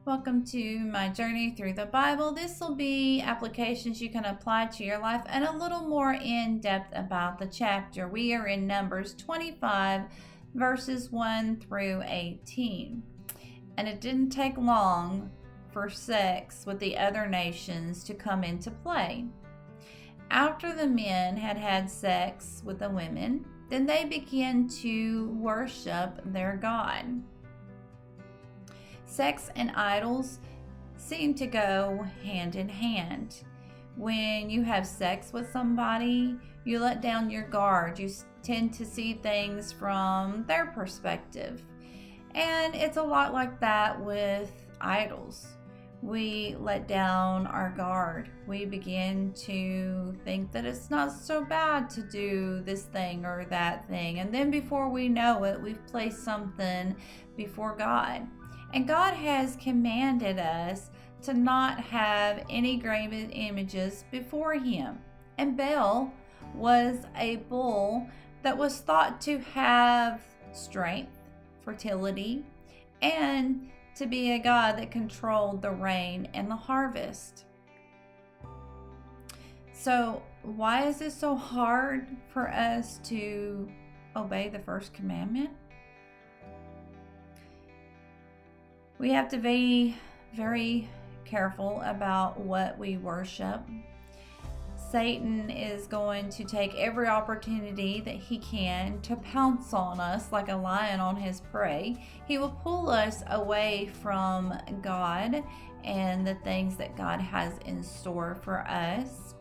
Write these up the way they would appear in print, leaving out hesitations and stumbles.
Welcome to my journey through the Bible. This will be applications you can apply to your life and a little more in depth about the chapter. We are in Numbers 25, verses 1 through 18. And it didn't take long for sex with the other nations to come into play. After the men had had sex with the women, then they began to worship their God. Sex and idols seem to go hand in hand. When you have sex with somebody, you let down your guard. You tend to see things from their perspective. And it's a lot like that with idols. We let down our guard. We begin to think that it's not so bad to do this thing or that thing. And then before we know it, we've placed something before God. And God has commanded us to not have any graven images before Him. And Baal was a bull that was thought to have strength, fertility, and to be a god that controlled the rain and the harvest. So, why is it so hard for us to obey the first commandment? We have to be very careful about what we worship. Satan is going to take every opportunity that he can to pounce on us like a lion on his prey. He will pull us away from God and the things that God has in store for us.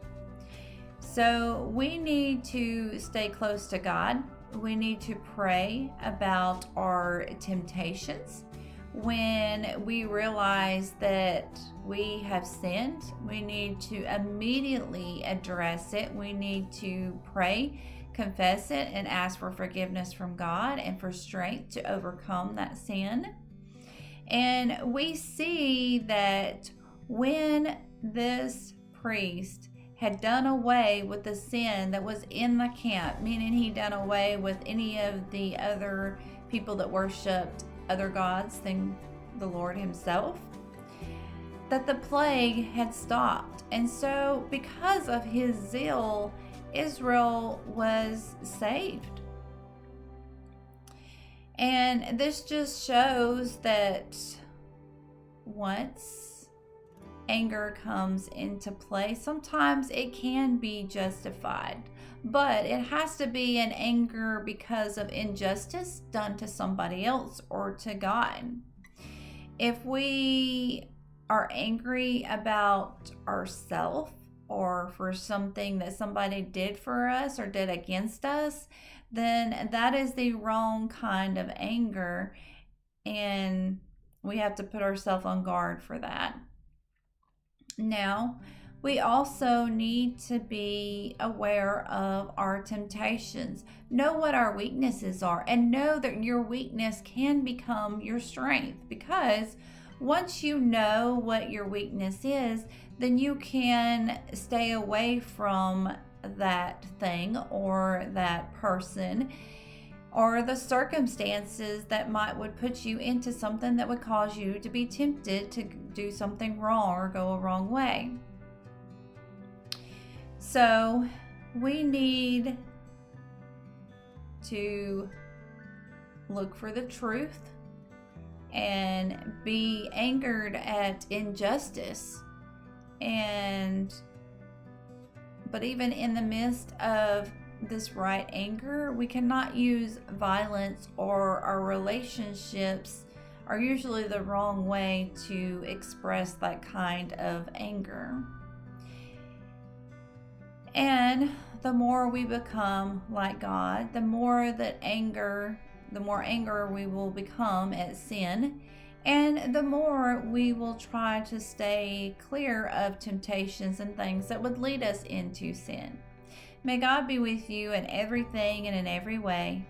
So we need to stay close to God. We need to pray about our temptations. When we realize that we have sinned, we need to immediately address it. We need to pray, confess it, and ask for forgiveness from God and for strength to overcome that sin. And we see that when this priest had done away with the sin that was in the camp, meaning he done away with any of the other people that worshiped other gods than the Lord Himself, that the plague had stopped. And so because of his zeal, Israel was saved. And this just shows that once anger comes into play, sometimes it can be justified, but it has to be an anger because of injustice done to somebody else or to God. If we are angry about ourselves or for something that somebody did for us or did against us, then that is the wrong kind of anger, and we have to put ourselves on guard for that. Now, we also need to be aware of our temptations. Know what our weaknesses are and know that your weakness can become your strength, because once you know what your weakness is, then you can stay away from that thing or that person or the circumstances that would put you into something that would cause you to be tempted to do something wrong or go a wrong way. So we need to look for the truth and be angered at injustice. But even in the midst of this right anger, we cannot use violence, or our relationships are usually the wrong way to express that kind of anger. And the more we become like God, the more anger we will become at sin, and the more we will try to stay clear of temptations and things that would lead us into sin. May God be with you in everything and in every way.